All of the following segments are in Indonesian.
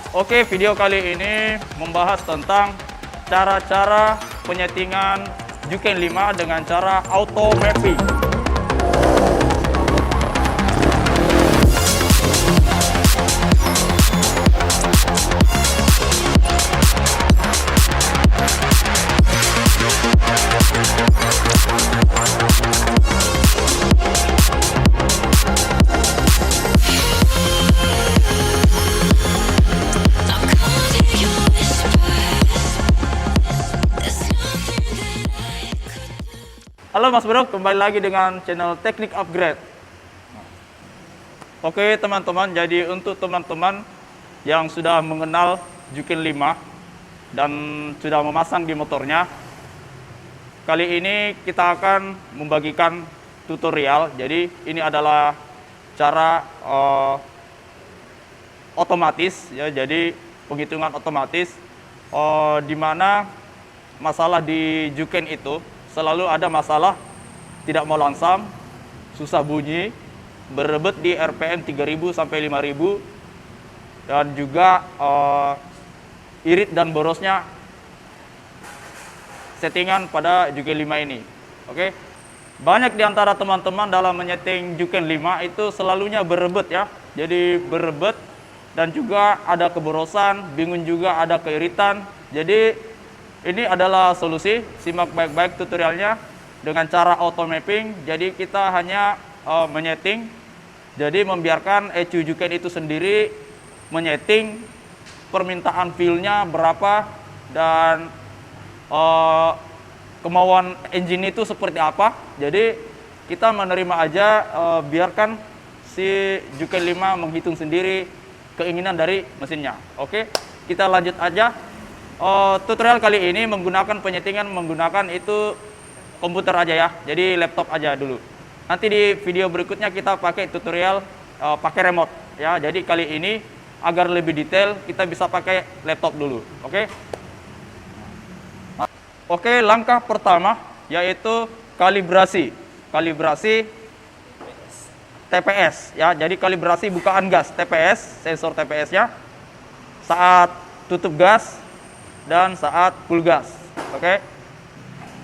Oke, video kali ini membahas tentang cara-cara penyetingan Juken 5 dengan cara auto mapping. Halo Mas Bro, kembali lagi dengan channel Teknik Upgrade. Oke teman-teman, jadi untuk teman-teman yang sudah mengenal Juken 5 dan sudah memasang di motornya, kali ini kita akan membagikan tutorial. Jadi ini adalah cara otomatis ya, jadi penghitungan otomatis di mana masalah di Juken itu selalu ada masalah tidak mau langsam, susah bunyi, berebet di RPM 3000 sampai 5000, dan juga irit dan borosnya settingan pada Juken 5 ini. Oke. Banyak di antara teman-teman dalam menyeting Juken 5 itu selalunya berebet ya. Jadi berebet dan juga ada keborosan, bingung juga ada keiritan. Jadi ini adalah solusi, simak baik-baik tutorialnya dengan cara auto mapping. Jadi kita hanya menyeting, jadi membiarkan ECU Juken itu sendiri menyeting permintaan feel-nya berapa dan kemauan engine itu seperti apa. Jadi kita menerima aja, biarkan si Juken 5 menghitung sendiri keinginan dari mesinnya. Oke, kita lanjut aja. Tutorial kali ini menggunakan penyetingan menggunakan itu komputer aja ya, jadi laptop aja dulu. Nanti di video berikutnya kita pakai tutorial pakai remote ya. Jadi kali ini agar lebih detail kita bisa pakai laptop dulu. Oke, langkah pertama yaitu kalibrasi TPS ya. Jadi kalibrasi bukaan gas TPS, sensor TPS-nya saat tutup gas dan saat full gas. Oke.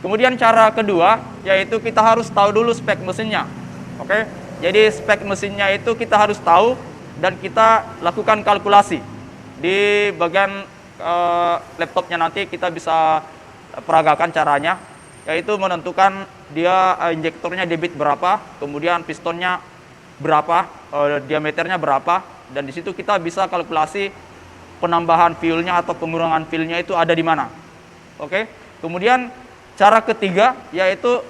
Kemudian cara kedua yaitu kita harus tahu dulu spek mesinnya. Oke. Jadi spek mesinnya itu kita harus tahu dan kita lakukan kalkulasi. Di bagian laptopnya nanti kita bisa peragakan caranya, yaitu menentukan dia injektornya debit berapa, kemudian pistonnya berapa, diameternya berapa, dan di situ kita bisa kalkulasi penambahan fuel-nya atau pengurangan fuel-nya itu ada di mana. Oke. Kemudian cara ketiga yaitu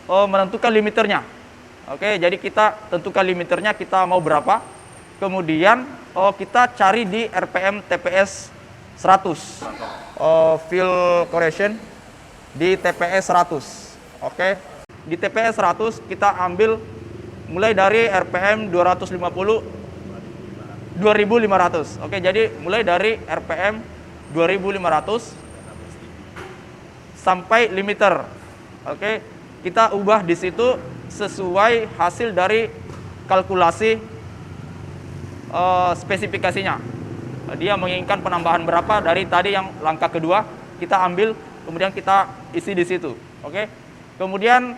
menentukan limiternya. Oke, jadi kita tentukan limiternya kita mau berapa. Kemudian kita cari di RPM TPS 100. Fuel correction di TPS 100. Oke. Di TPS 100 kita ambil mulai dari RPM 2500. Oke, jadi mulai dari RPM 2500 sampai limiter. Oke, kita ubah di situ sesuai hasil dari kalkulasi spesifikasinya. Dia menginginkan penambahan berapa dari tadi yang langkah kedua, kita ambil, kemudian kita isi di situ. Oke. Kemudian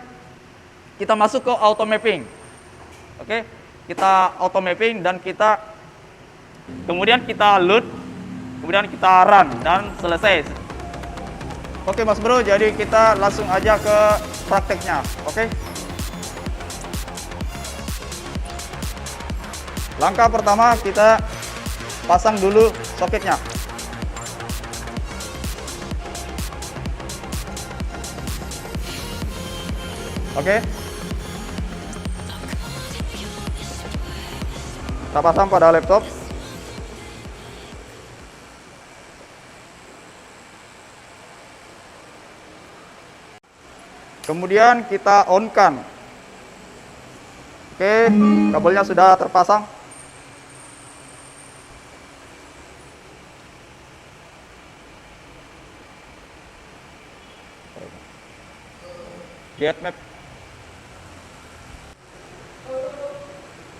kita masuk ke auto mapping. Oke. Kita auto mapping dan kemudian kita load, kemudian kita run dan selesai. Oke Mas Bro, jadi kita langsung aja ke prakteknya. Oke. Langkah pertama kita pasang dulu soketnya. Oke. Kita pasang pada laptop. Kemudian kita on-kan. Oke, kabelnya sudah terpasang. Get map.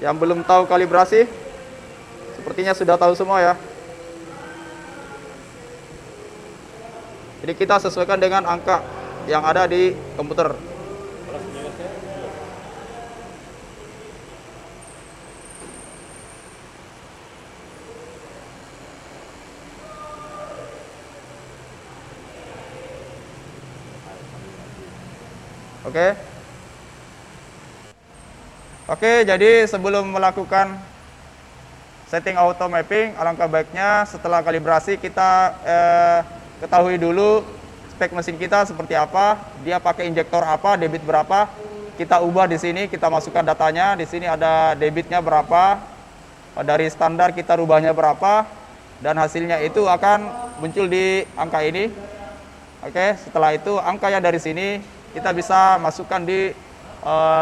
Yang belum tahu kalibrasi, sepertinya sudah tahu semua ya. Jadi kita sesuaikan dengan angka yang ada di komputer. Oke. Oke, jadi sebelum melakukan setting auto mapping, alangkah baiknya setelah kalibrasi kita ketahui dulu spek mesin kita seperti apa, dia pakai injektor apa, debit berapa. Kita ubah di sini, kita masukkan datanya. Di sini ada debitnya berapa, dari standar kita rubahnya berapa, dan hasilnya itu akan muncul di angka ini. Oke, setelah itu angkanya dari sini kita bisa masukkan di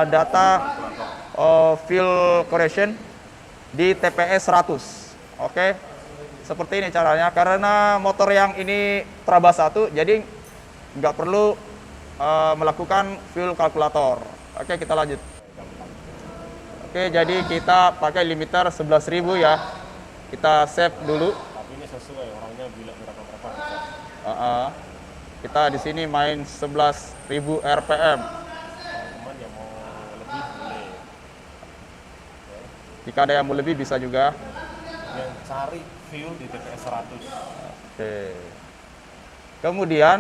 data field correction di TPS 100. Oke, seperti ini caranya. Karena motor yang ini Trabas 1, jadi nggak perlu melakukan fuel kalkulator. Oke, kita lanjut. Oke, jadi kita pakai limiter 11.000 ya. Kita save dulu. Tapi ini sesuai orangnya bilang berapa Kita di sini main 11.000 RPM. teman yang mau lebih boleh. Jika ada yang mau lebih bisa juga. Yang cari fuel di TPS 100. Oke. Kemudian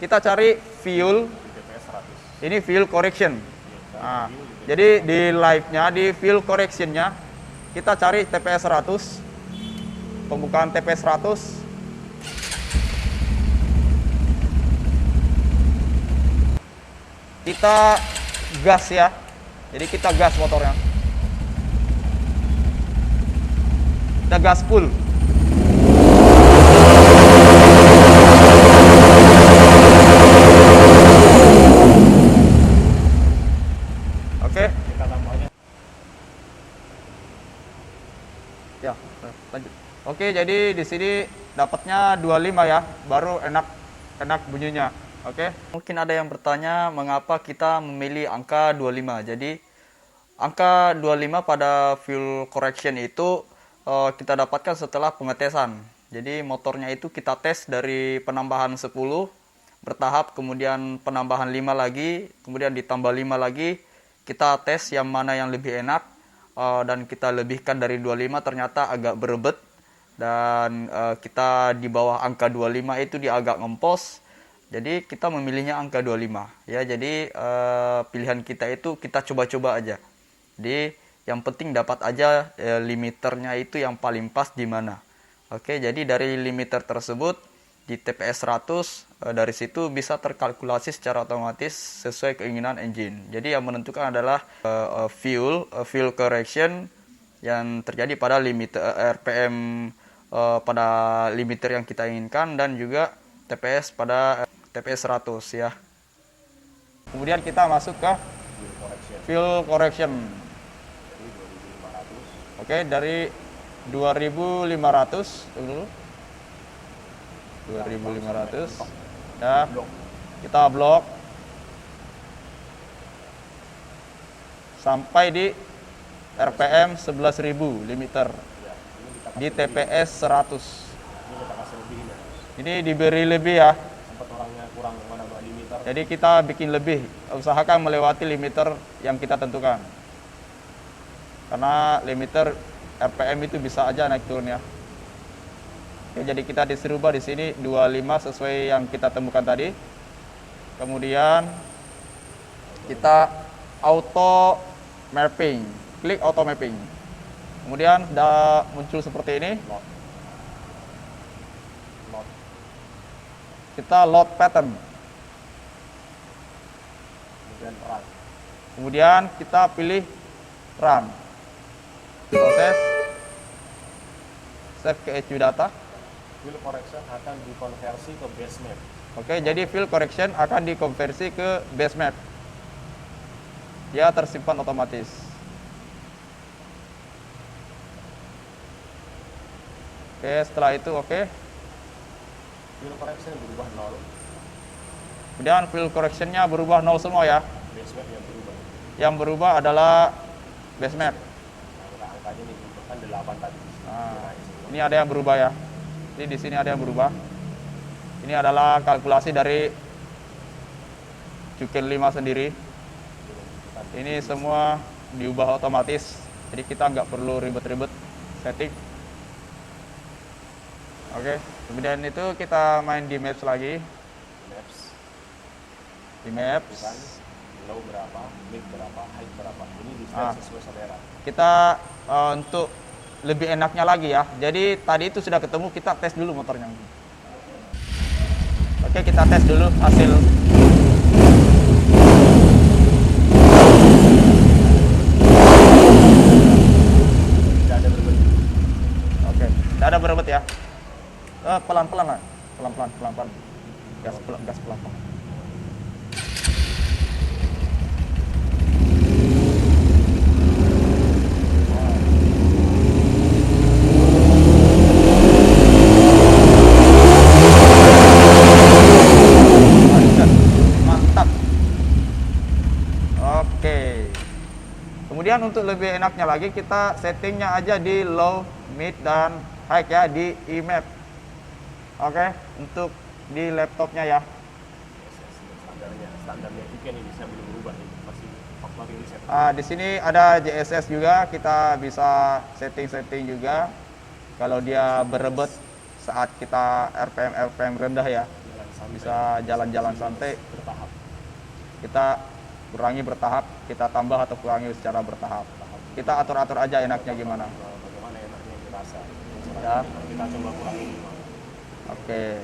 kita cari fuel. Di TPS 100. Ini fuel correction. Nah, jadi di live-nya, di fuel correction-nya kita cari TPS 100. Pembukaan TPS 100. Kita gas ya. Jadi kita gas motornya. Kita gas full. Oke. Kita tambahnya. Ya, lanjut. Oke, jadi di sini dapatnya 25 ya, baru enak bunyinya. Oke. Mungkin ada yang bertanya mengapa kita memilih angka 25. Jadi angka 25 pada fuel correction itu kita dapatkan setelah pengetesan. Jadi motornya itu kita tes dari penambahan 10 bertahap, kemudian penambahan 5 lagi, kemudian ditambah 5 lagi. Kita tes yang mana yang lebih enak, dan kita lebihkan dari 25, ternyata agak berebet, dan kita di bawah angka 25 itu dia agak ngempos. Jadi kita memilihnya angka 25 ya. Jadi pilihan kita itu kita coba-coba aja. Jadi yang penting dapat aja limiternya itu yang paling pas di mana. Oke, jadi dari limiter tersebut di TPS 100 dari situ bisa terkalkulasi secara otomatis sesuai keinginan engine. Jadi yang menentukan adalah fuel correction yang terjadi pada limiter RPM pada limiter yang kita inginkan, dan juga TPS pada TPS 100 ya. Kemudian kita masuk ke fuel correction. Oke, dari 2500 dulu. 2500 ya. Kita blok sampai di RPM 11.000 limiter di TPS 100. Ini kita kasih lebih ini. Ini diberi lebih ya. Sempat orangnya kurang mana limiter. Jadi kita bikin lebih, usahakan melewati limiter yang kita tentukan. Karena limiter RPM itu bisa aja naik turun ya. Oke, jadi kita disuruh ubah di sini 25 sesuai yang kita temukan tadi. Kemudian kita auto mapping, klik auto mapping. Kemudian sudah muncul seperti ini. Load. Kita load pattern. Kemudian run. Kemudian kita pilih run. Proses save ke ECU data. Fuel correction akan dikonversi ke base map. Oke, jadi fuel correction akan dikonversi ke base map. Dia tersimpan otomatis. Oke, setelah itu oke. Fuel correction berubah 0. Kemudian fuel correction-nya berubah 0 semua ya. Base map yang berubah. Yang berubah adalah base map. Nah, angkanya nih kan 8 tadi. Nah, ini ada yang berubah ya. Jadi di sini ada yang berubah. Ini adalah kalkulasi dari Cukin 5 sendiri. Ini semua diubah otomatis, jadi kita nggak perlu ribet-ribet setting. Oke, kemudian itu kita main di maps lagi. Maps. Di maps, Bukan low berapa, mid berapa, height berapa. Ini di set sesuai selera. kita untuk lebih enaknya lagi ya. Jadi tadi itu sudah ketemu, kita tes dulu motornya. Oke, kita tes dulu hasil. Tidak ada berbeda. Oke, tidak ada berebut ya. Pelan-pelan lah, pelan-pelan. Gas pelan. Mantap. Oke. Kemudian untuk lebih enaknya lagi kita settingnya aja di low, mid, dan high ya di e-map. Oke, untuk di laptopnya ya. Standarnya juga ini bisa belum berubah ini. Masih faktoring di set. Di sini ada JSS juga, kita bisa setting juga. Kalau dia berebut saat kita RPM rendah ya, bisa jalan-jalan santai. Bertahap. Kita kurangi bertahap, kita tambah atau kurangi secara bertahap. Kita atur-atur aja enaknya gimana. Bagaimana enaknya dirasa. Ya. Kita coba kurangi. Oke.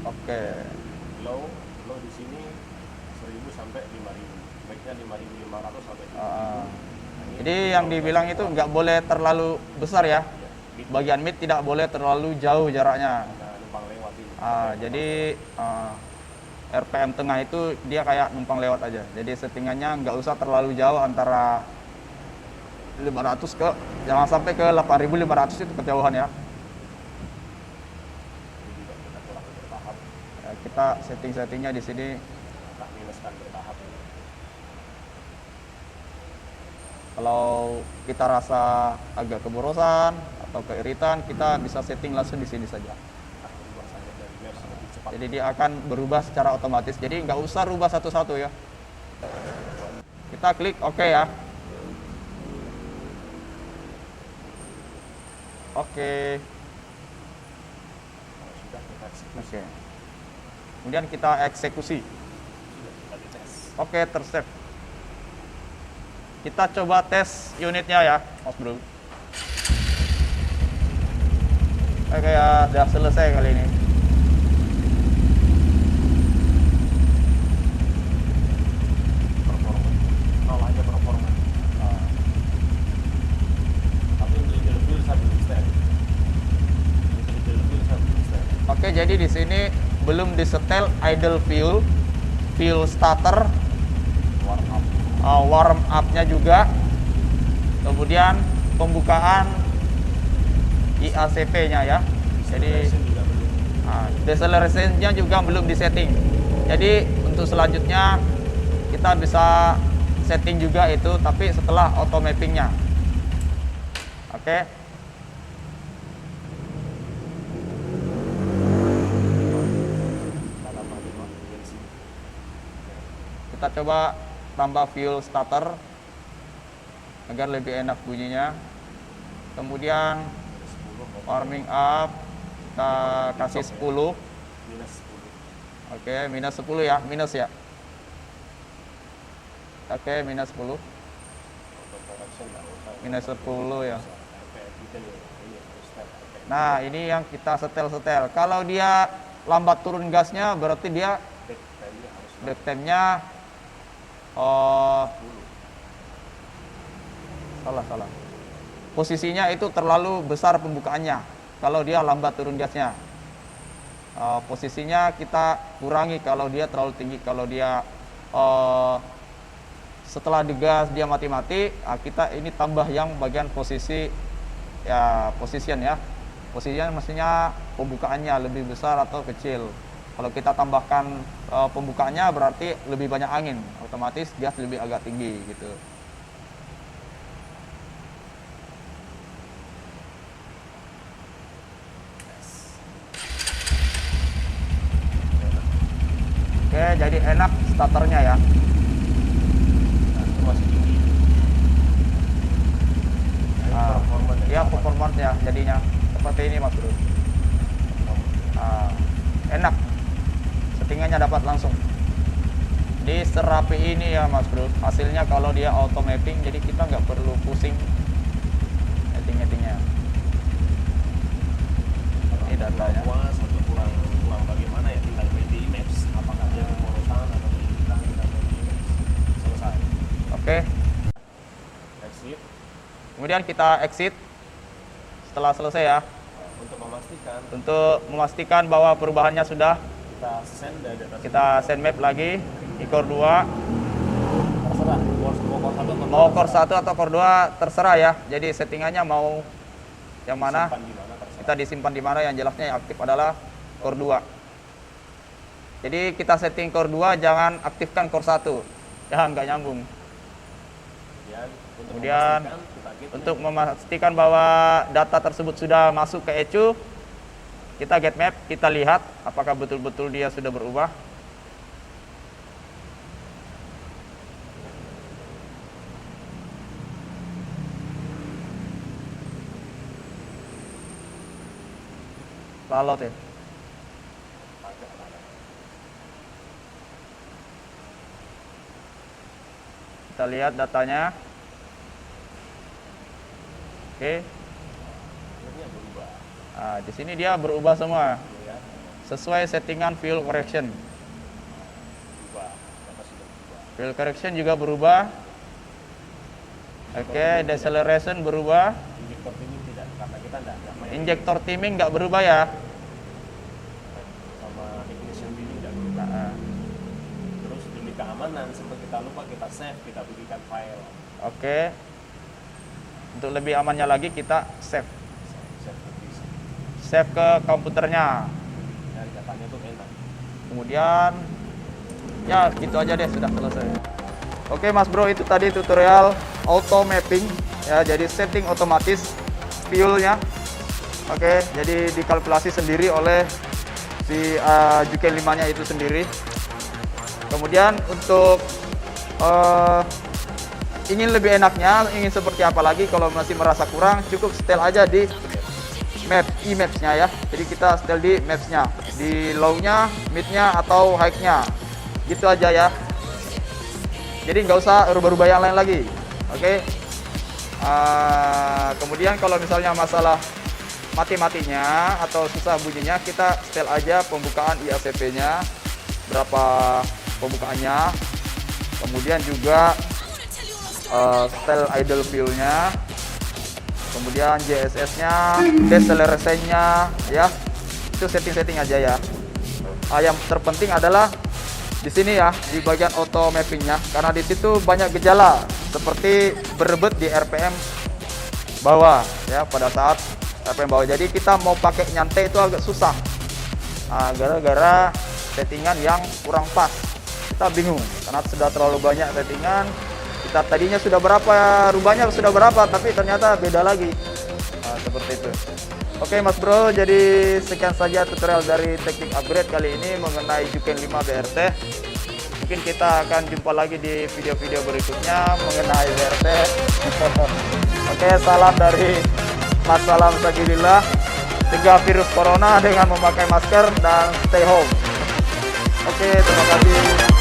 Oke. Low di sini 1000 sampai 5000. Baiknya 5500 sampai 7000. Jadi yang dibilang itu nggak boleh terlalu besar ya. Bagian mid tidak boleh terlalu jauh jaraknya. Nah, numpang lewat ini. Jadi RPM tengah itu dia kayak numpang lewat aja. Jadi settingannya nggak usah terlalu jauh antara 500 ke, jangan sampai ke 8500 itu kejauhan ya. Ini juga kita kurangi bertahap. Ya, kita settingnya di sini. Kita minuskan bertahap. Kalau kita rasa agak keborosan atau keiritan, kita bisa setting langsung di sini saja. Kita berubah saja dari maps lebih cepat. Jadi dia akan berubah secara otomatis. Jadi nggak usah rubah satu-satu ya. Kita klik OK ya. Oke. Kalau sudah kita eksekusi. Oke. Kemudian kita eksekusi. Sudah kita dites. Oke, tersave. Kita coba tes unitnya ya, Mas Bro. Kayak udah selesai kali ini. Performa. Nol aja performa. Tapi untuk idle fuel saya belum stand. Untuk idle fuel saya belum stand. Oke, jadi di sini belum disetel idle fuel starter, Warm up. warm up-nya juga. Kemudian pembukaan IACP-nya ya. Jadi Acceleration juga belum. deceleration-nya juga belum disetting. Jadi untuk selanjutnya kita bisa setting juga itu, tapi setelah auto mapping-nya. Oke. Kita tambah 5 bensin. Kita coba tambah fuel starter agar lebih enak bunyinya. Kemudian 10 warming up kita kasih 10. minus 10. Oke, minus 10 ya, minus ya. Oke, minus 10. Auto correction nggak usah. Minus 10 ya. RPM kita ini harus step RPM. Nah, ini yang kita setel. Kalau dia lambat turun gasnya, berarti dia Back time-nya harus back time-nya oh, 10. salah. Posisinya itu terlalu besar pembukaannya. Kalau dia lambat turun gasnya. Posisinya kita kurangi kalau dia terlalu tinggi. Kalau dia setelah digas dia mati-mati, kita ini tambah yang bagian posisi ya, position ya. Posisinya mestinya pembukaannya lebih besar atau kecil. Kalau kita tambahkan pembukaannya berarti lebih banyak angin, otomatis gas lebih agak tinggi gitu. Oke, jadi enak starternya ya. Nah, itu masih tinggi. Nah, ini Ya performance ya jadinya seperti ini Mas Bro. Enak, settingannya dapat langsung di serapi ini ya Mas Bro. Hasilnya kalau dia auto mapping, jadi kita nggak perlu pusing settingnya. Ini datanya. Puas atau kurang bagaimana ya, tinggal di maps apakah dia berporosan atau hilang, kita di maps selesai. Oke, Exit. kemudian kita exit setelah selesai ya, untuk memastikan bahwa perubahannya sudah. kita send dari atas. Kita send map lagi di core 2. Terserah Mau core 1 atau core 2 terserah ya. Jadi settingannya mau yang mana, Simpan di mana, terserah. kita disimpan di mana, yang jelasnya yang aktif adalah core 2. Jadi kita setting core 2, jangan aktifkan core 1. Ya nggak nyambung. Kemudian untuk memastikan bahwa data tersebut sudah masuk ke ECU, kita get map, kita lihat apakah betul-betul dia sudah berubah. Lalu ya. Kita lihat datanya. Oke. Nah, di sini dia berubah semua sesuai settingan fuel correction. Fuel correction juga berubah. Oke, deceleration berubah. Injektor timing tidak, karena kita tidak main. Injektor timing nggak berubah ya. Sama ignition timing tidak berubah. Terus demi keamanan, sempat kita lupa kita save, kita berikan file. Oke. Untuk lebih amannya lagi kita save ke komputernya. Dan datanya tuh enak. Kemudian ya gitu aja deh, sudah selesai. Oke Mas Bro, itu tadi tutorial auto mapping ya, jadi setting otomatis fuelnya. Oke, jadi dikalkulasi sendiri oleh si Juken 5 nya itu sendiri. Kemudian untuk ingin lebih enaknya, ingin seperti apa lagi, kalau masih merasa kurang, cukup setel aja di map, e-maps-nya ya. Jadi kita setel di maps-nya, di low-nya, mid-nya, atau high-nya. Gitu aja ya. Jadi nggak usah rubah-rubah yang lain lagi. Oke. Kemudian kalau misalnya masalah mati-matinya atau susah bunyinya, kita setel aja pembukaan IACP-nya, berapa pembukaannya. Kemudian juga setel idle fuel-nya, kemudian JSS-nya, deceleration-nya ya. Itu setting-setting aja ya. Yang terpenting adalah di sini ya, di bagian auto mapping-nya, karena di situ banyak gejala seperti berebut di RPM bawah ya, pada saat RPM bawah. Jadi kita mau pakai nyantai itu agak susah. Gara-gara settingan yang kurang pas. Kita bingung karena sudah terlalu banyak settingan. Kita tadinya sudah berapa, rubahnya sudah berapa, tapi ternyata beda lagi. Seperti itu. Oke Mas Bro, jadi sekian saja tutorial dari teknik upgrade kali ini mengenai Juken 5 BRT. Mungkin kita akan jumpa lagi di video-video berikutnya mengenai BRT. Oke, salam dari Mas Salam Sagilillah. Cegah virus corona dengan memakai masker dan stay home. Oke, terima kasih.